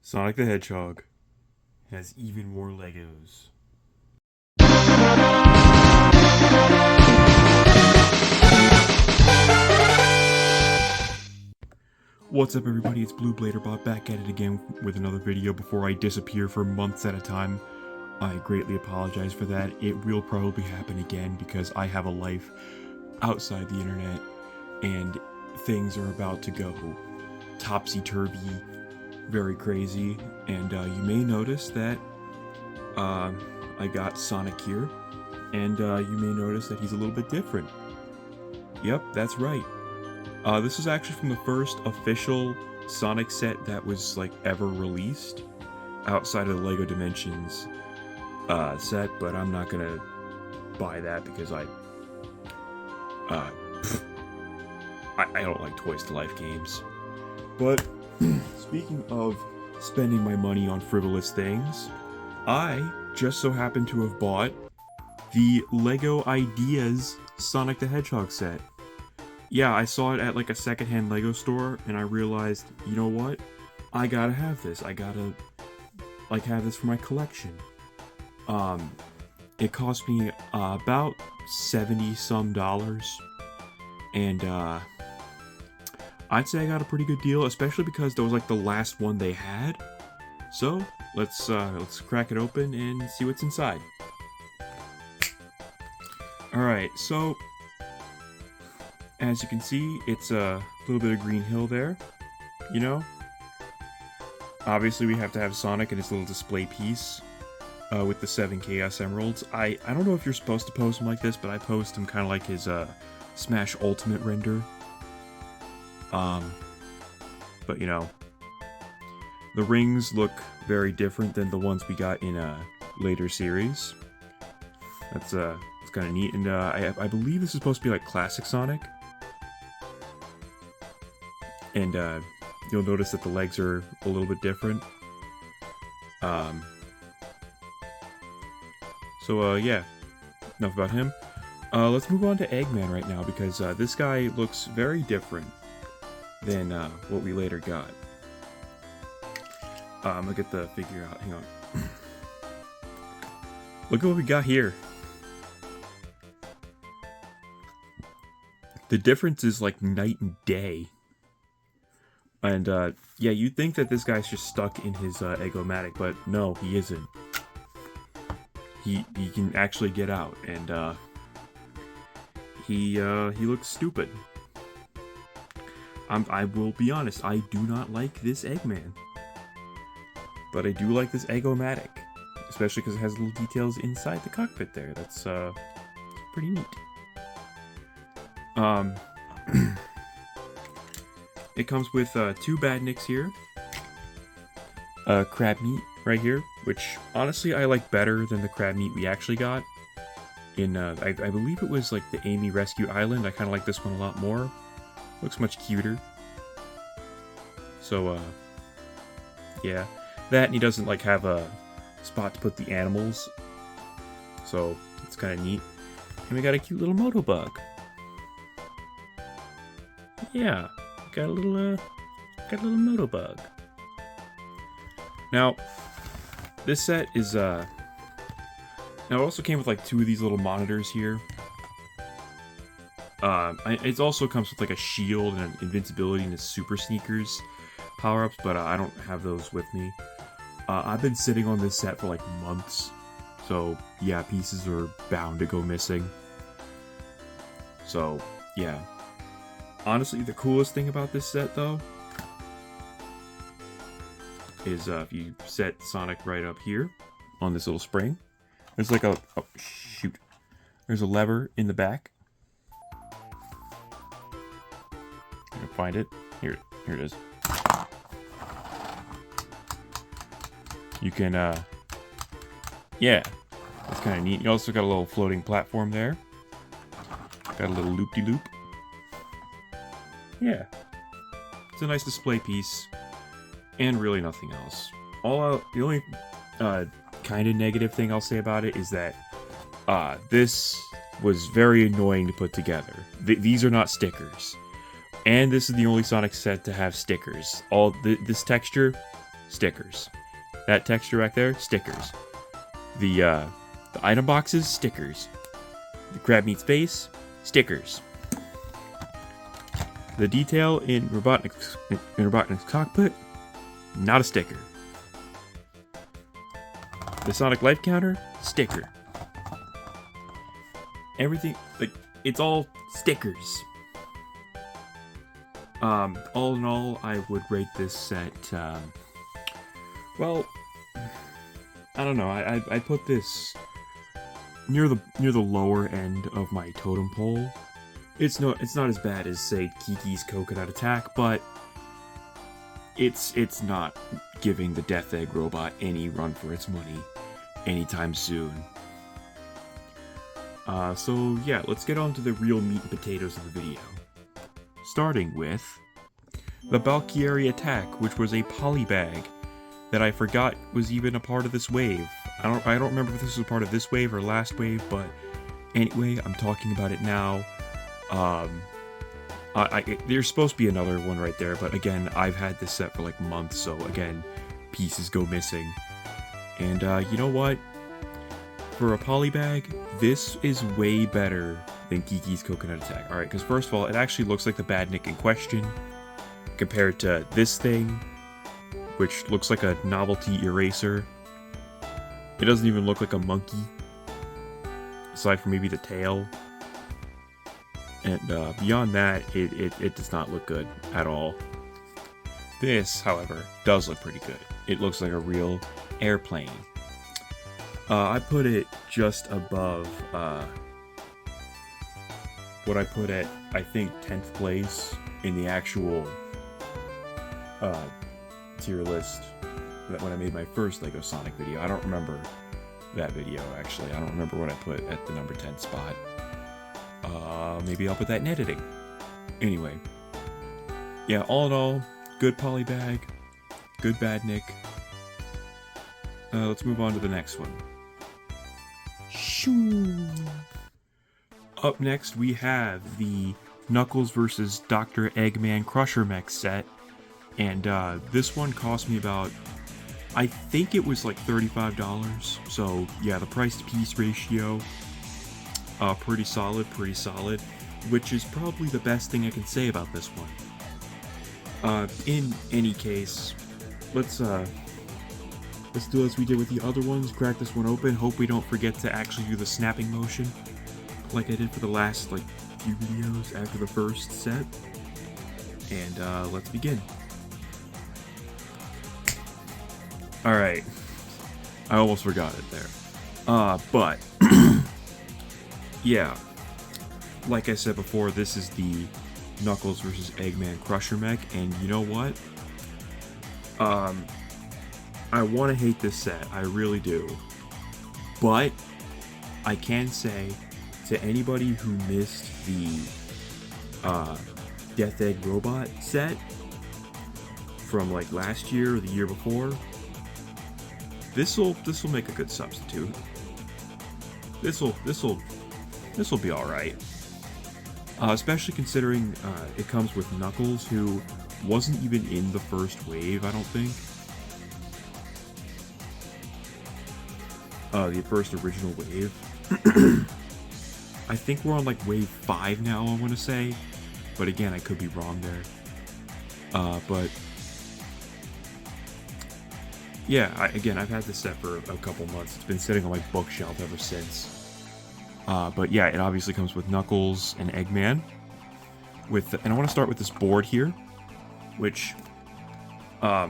Sonic the Hedgehog has even more Legos. What's up, everybody? It's BlueBladerBot back at it again with another video before I disappear for months at a time. I greatly apologize for that. It will probably happen again because I have a life outside the internet and things are about to go topsy-turvy, very crazy, and you may notice that I got Sonic here, and you may notice that he's a little bit different. Yep, that's right. This is actually from the first official Sonic set that was like ever released outside of the LEGO Dimensions set, but I'm not gonna buy that because I don't like Toys to Life games. But speaking of spending my money on frivolous things, I just so happen to have bought the LEGO Ideas Sonic the Hedgehog set. Yeah, I saw it at like a secondhand LEGO store, and I realized, you know what? I gotta have this. I gotta like have this for my collection. It cost me about $70-some, and I'd say I got a pretty good deal, especially because that was like the last one they had. So let's crack it open and see what's inside. All right, so as you can see, it's a little bit of Green Hill there, you know? Obviously, we have to have Sonic and his little display piece with the 7 Chaos Emeralds. I don't know if you're supposed to pose him like this, but I posed him kind of like his Smash Ultimate render. But you know, the rings look very different than the ones we got in a later series. It's kind of neat, and I believe this is supposed to be like classic Sonic. And you'll notice that the legs are a little bit different. Yeah, enough about him. Let's move on to Eggman right now, because this guy looks very different than what we later got. I'll get the figure out. Hang on. Look at what we got here. The difference is like night and day. And yeah, you'd think that this guy's just stuck in his Egg-O-Matic, but no, he isn't. He can actually get out, and he looks stupid. I will be honest, I do not like this Eggman, but I do like this Egg-O-Matic, especially because it has little details inside the cockpit there. That's pretty neat. It comes with 2 badniks here. Crab meat right here, which honestly I like better than the crab meat we actually got. In I believe it was like the Amy Rescue Island. I kind of like this one a lot more. Looks much cuter. So yeah, that, and he doesn't like have a spot to put the animals, so it's kind of neat. And we got a cute little Motobug. Yeah, got a little Motobug. Now, this set is now it also came with like 2 of these little monitors here. It also comes with like a shield and an invincibility and a super sneakers power-ups, but I don't have those with me. I've been sitting on this set for like months, so yeah, pieces are bound to go missing. So yeah. Honestly, the coolest thing about this set, though, is if you set Sonic right up here on this little spring, there's like a... oh, shoot. There's a lever in the back. I'm gonna find it. Here it is. You can, yeah, that's kind of neat. You also got a little floating platform there. Got a little loop-de-loop. Yeah, it's a nice display piece, and really nothing else. The only kind of negative thing I'll say about it is that this was very annoying to put together. These are not stickers, and this is the only Sonic set to have stickers. This texture stickers. That texture back there, stickers. The item boxes, stickers. The crab meat's face, stickers. The detail in Robotnik's cockpit, not a sticker. The Sonic life counter, sticker. Everything, like, it's all stickers. All in all, I would rate this set, well, I don't know, I put this near the lower end of my totem pole. It's not as bad as, say, Kiki's Coconut Attack, but it's not giving the Death Egg robot any run for its money anytime soon. So yeah, let's get on to the real meat and potatoes of the video. Starting with the Valkyrie Attack, which was a polybag that I forgot was even a part of this wave. I don't remember if this was part of this wave or last wave, but anyway, I'm talking about it now. There's supposed to be another one right there, but again, I've had this set for like months, so again, pieces go missing. And you know what? For a polybag, this is way better than Kiki's Coconut Attack. Alright, because first of all, it actually looks like the Badnik in question, compared to this thing, which looks like a novelty eraser. It doesn't even look like a monkey, aside from maybe the tail. And beyond that, it does not look good at all. This, however, does look pretty good. It looks like a real airplane. I put it just above what I put at, I think, 10th place in the actual tier list when I made my first LEGO Sonic video. I don't remember that video, actually. I don't remember what I put at the number 10 spot. Maybe I'll put that in editing. Anyway. Yeah, all in all, good polybag, good Badnik. Let's move on to the next one. Shoo! Up next, we have the Knuckles vs. Dr. Eggman Crusher Mech set. And this one cost me about, I think it was like $35. So yeah, the price to piece ratio, pretty solid, which is probably the best thing I can say about this one. In any case, let's do as we did with the other ones, crack this one open, hope we don't forget to actually do the snapping motion, like I did for the last, like, few videos after the first set. And, let's begin. Alright. I almost forgot it there. But, yeah. Like I said before, this is the Knuckles vs. Eggman Crusher Mech, and you know what? I want to hate this set, I really do. But, I can say, to anybody who missed the Death Egg Robot set from like last year or the year before, this'll make a good substitute. This'll be alright. Especially considering it comes with Knuckles, who wasn't even in the first wave, I don't think. The first original wave. I think we're on like wave 5 now, I want to say. But again, I could be wrong there. But yeah, I've had this set for a couple months. It's been sitting on my bookshelf ever since. But yeah, it obviously comes with Knuckles and Eggman. And I want to start with this board here, which, all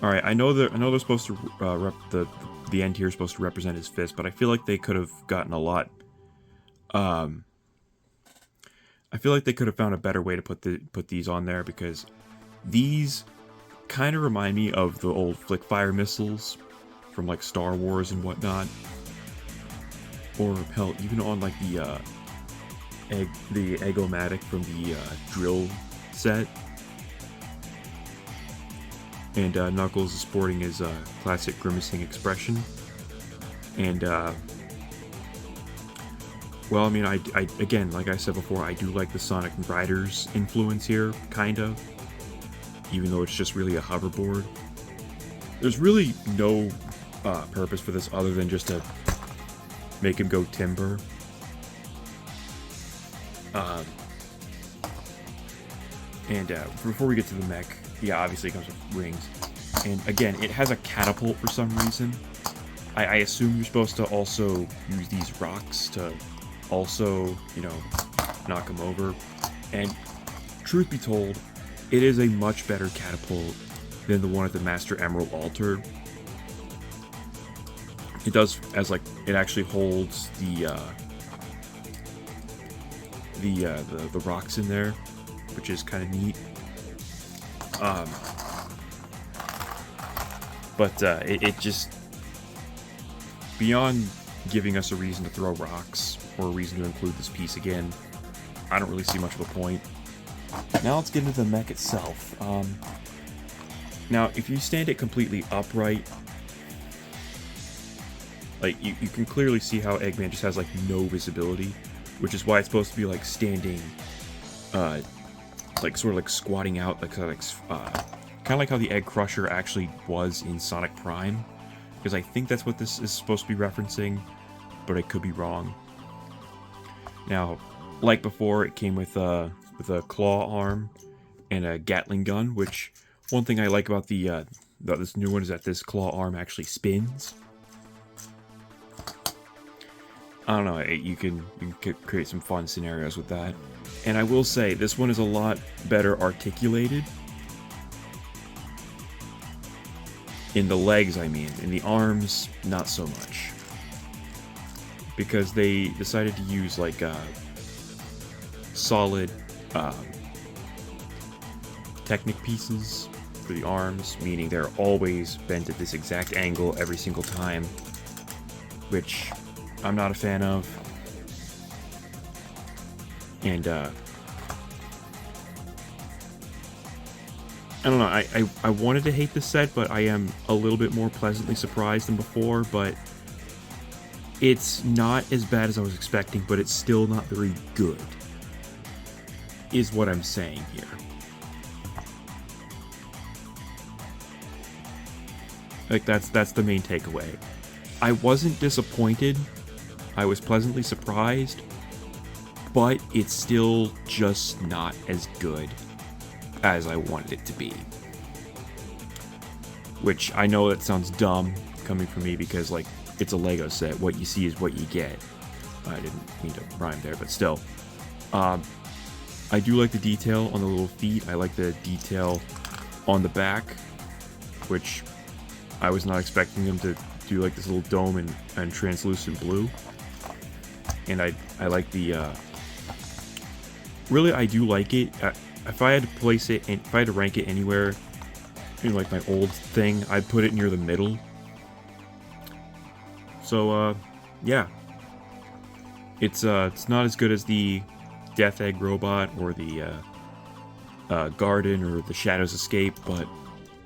right, I know they're supposed to the end here is supposed to represent his fist, but I feel like they could have gotten a lot. I feel like they could have found a better way to put these on there, because these kind of remind me of the old flick fire missiles from like Star Wars and whatnot, or hell, even on like the Egg-O-Matic from the drill set. And Knuckles is sporting his classic grimacing expression. And well, I mean, I again, like I said before, I do like the Sonic Riders influence here, kind of. even though it's just really a hoverboard. There's really no purpose for this other than just to make him go timber. Before we get to the mech, yeah, obviously it comes with rings. And again, it has a catapult for some reason. I assume you're supposed to also use these rocks to also, you know, knock them over. And truth be told, it is a much better catapult than the one at the Master Emerald altar. It does, as like, it actually holds the rocks in there, which is kind of neat. It just, beyond giving us a reason to throw rocks or a reason to include this piece again, I don't really see much of a point. Now let's get into the mech itself. Now, if you stand it completely upright, like you can clearly see how Eggman just has like no visibility, which is why it's supposed to be like standing, like sort of like squatting out, like kind of like how the Egg Crusher actually was in Sonic Prime, because I think that's what this is supposed to be referencing, but I could be wrong. Now, like before, it came with a claw arm and a Gatling gun, which one thing I like about this new one is that this claw arm actually spins. I don't know, you can create some fun scenarios with that. And I will say, this one is a lot better articulated. In the legs, I mean. In the arms, not so much. Because they decided to use, like, solid Technic pieces for the arms, meaning they're always bent at this exact angle every single time, which I'm not a fan of. And I don't know, I wanted to hate this set, but I am a little bit more pleasantly surprised than before. But it's not as bad as I was expecting, but it's still not very good, is what I'm saying here. Like, that's the main takeaway. I wasn't disappointed. I was pleasantly surprised, but it's still just not as good as I wanted it to be. Which, I know that sounds dumb coming from me because, like, it's a Lego set. What you see is what you get. I didn't mean to rhyme there, but still. I do like the detail on the little feet. I like the detail on the back, which I was not expecting them to do, like this little dome and translucent blue. And I like the, really, I do like it. If I had to place it, and if I had to rank it anywhere in like my old thing, I'd put it near the middle. So, yeah. It's not as good as the Death Egg Robot or the, Garden or the Shadows Escape, but,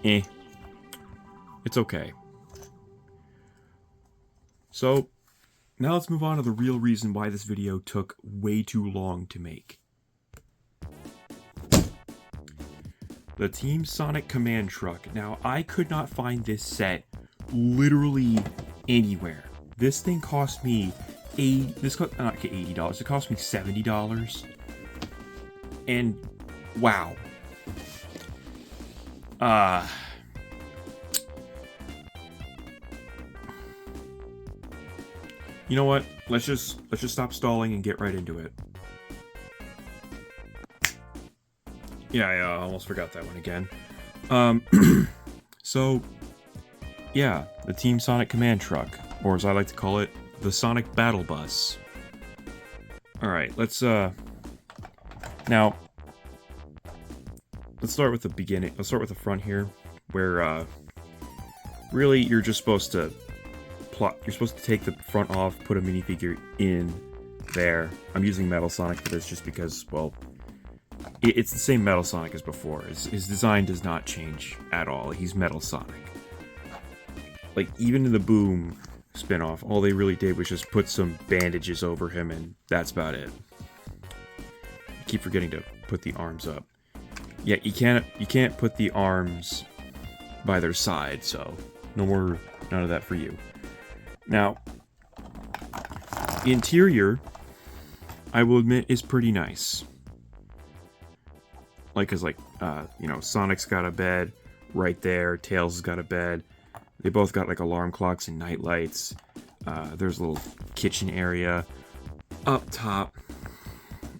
it's okay. So, now let's move on to the real reason why this video took way too long to make. The Team Sonic Command Truck. Now, I could not find this set literally anywhere. This thing cost me not $80, it cost me $70. And, wow. You know what? Let's just stop stalling and get right into it. Yeah, I almost forgot that one again. So, yeah, the Team Sonic Command Truck, or as I like to call it, the Sonic Battle Bus. Alright, let's start with the beginning. Let's start with the front here, where, really, you're just supposed to take the front off, put a minifigure in there. I'm using Metal Sonic for this just because, well, it's the same Metal Sonic as before. His design does not change at all. He's Metal Sonic. Like, even in the Boom spin-off, all they really did was just put some bandages over him, and that's about it. I keep forgetting to put the arms up. Yeah, you can't put the arms by their side, so none of that for you. Now, the interior, I will admit, is pretty nice. Like, cause you know, Sonic's got a bed right there. Tails has got a bed. They both got like alarm clocks and night lights. There's a little kitchen area. Up top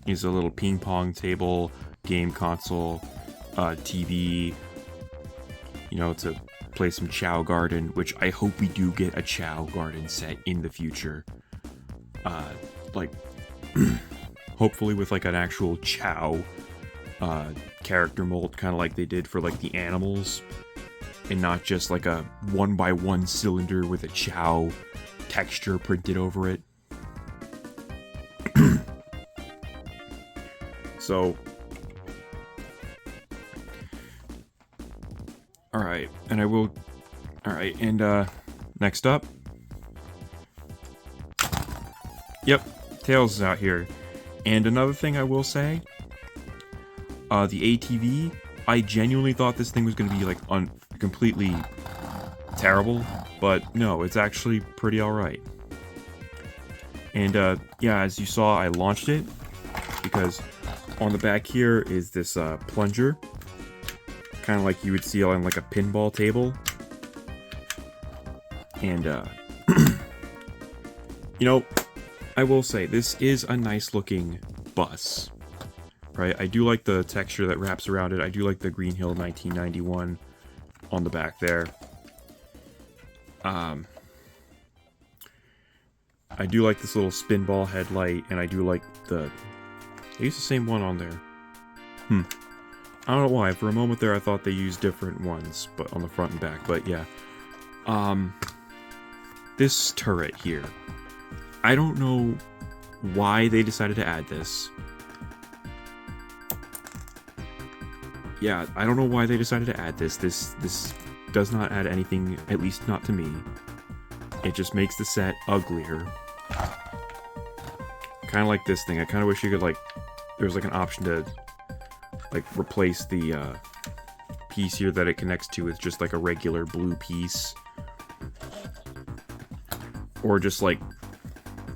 is a little ping pong table, game console, TV. You know, to play some Chow Garden, which I hope we do get a Chow Garden set in the future. Like, hopefully with like an actual Chow character mold, kind of like they did for like the animals, and not just like a 1x1 cylinder with a Chow texture printed over it. So, alright, and I will, alright, and next up, yep, Tails is out here. And another thing I will say, the ATV, I genuinely thought this thing was going to be like completely terrible, but no, it's actually pretty alright. And yeah, as you saw, I launched it, because on the back here is this plunger, kind of like you would see on like a pinball table. And you know, I will say this is a nice looking bus, right? I do like the texture that wraps around it. I do like the Green Hill 1991 on the back there. I do like this little spin ball headlight, and I do like they used the same one on there. I don't know why. For a moment there, I thought they used different ones, but on the front and back. But yeah, this turret here, I don't know why they decided to add this. Yeah, I don't know why they decided to add this. This does not add anything, at least not to me. It just makes the set uglier. Kind of like this thing. I kind of wish you could, like, there was like an option to like replace the piece here that it connects to with just like a regular blue piece. Or just like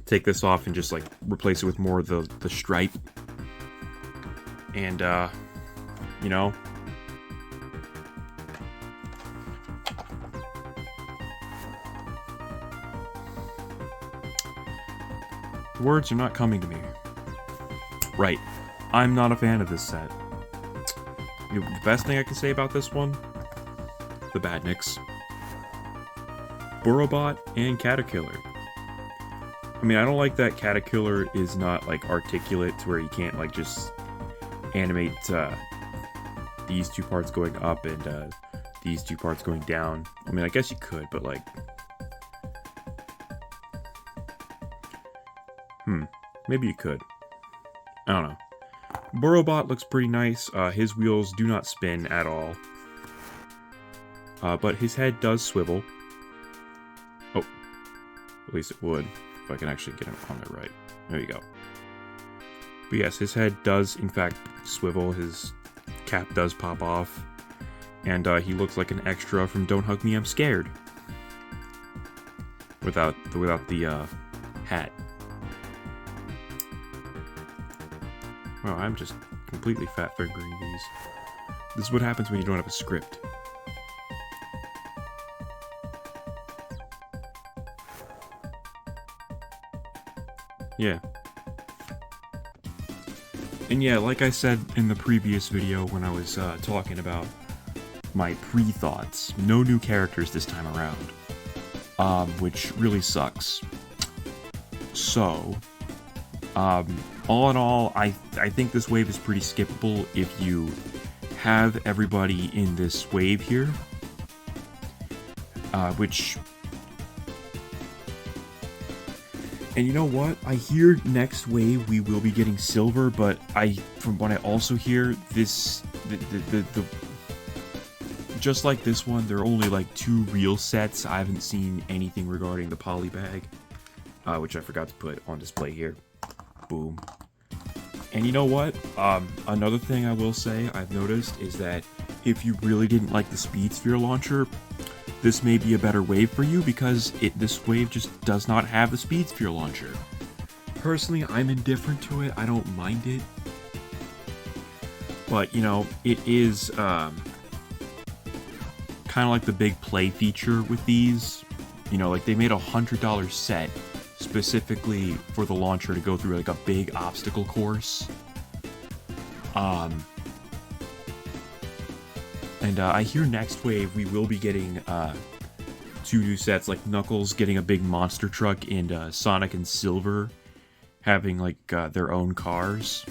take this off and just like replace it with more of the stripe. And you know, the words are not coming to me. Right. I'm not a fan of this set. The best thing I can say about this one, the Badniks, BlueBladerBot, and Caterkiller. I mean, I don't like that Caterkiller is not like articulate to where you can't like just animate these two parts going up and these two parts going down. I mean, I guess you could, but like, maybe you could. I don't know. BlueBladerBot looks pretty nice. His wheels do not spin at all. But his head does swivel. Oh. At least it would. If I can actually get him on there right. There you go. But yes, his head does, in fact, swivel. His cap does pop off. And he looks like an extra from Don't Hug Me, I'm Scared. Without the hat. Wow, I'm just completely fat fingering these. This is what happens when you don't have a script. Yeah. And yeah, like I said in the previous video when I was talking about my pre-thoughts, no new characters this time around. Which really sucks. So, all in all, I think this wave is pretty skippable if you have everybody in this wave here. And you know what? I hear next wave we will be getting silver, but from what I also hear, this just like this one, there are only like 2 real sets. I haven't seen anything regarding the poly bag, which I forgot to put on display here. Boom. And you know what? Another thing I will say I've noticed is that if you really didn't like the Speed Sphere launcher, this may be a better wave for you because this wave just does not have the Speed Sphere launcher. Personally, I'm indifferent to it. I don't mind it. But, you know, it is kind of like the big play feature with these. You know, like they made a $100 set specifically for the launcher to go through like a big obstacle course. And I hear next wave we will be getting 2 new sets, like Knuckles getting a big monster truck and Sonic and Silver having like their own cars.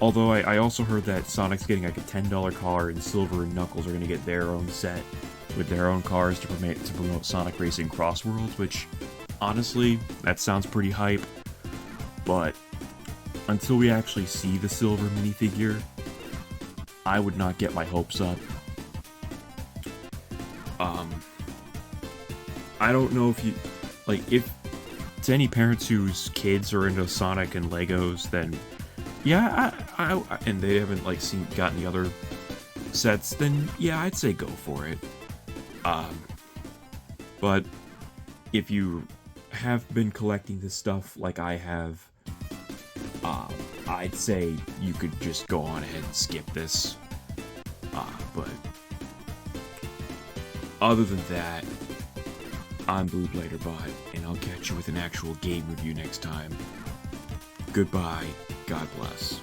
Although I also heard that Sonic's getting like a $10 car and Silver and Knuckles are going to get their own set with their own cars to promote Sonic Racing Cross Worlds, which honestly, that sounds pretty hype. But until we actually see the Silver minifigure, I would not get my hopes up. I don't know if you, like, if to any parents whose kids are into Sonic and Legos, then yeah, and they haven't like gotten the other sets, then yeah, I'd say go for it. But if you have been collecting this stuff like I have, I'd say you could just go on ahead and skip this. But other than that, I'm BlueBladerBot, and I'll catch you with an actual game review next time. Goodbye. God bless.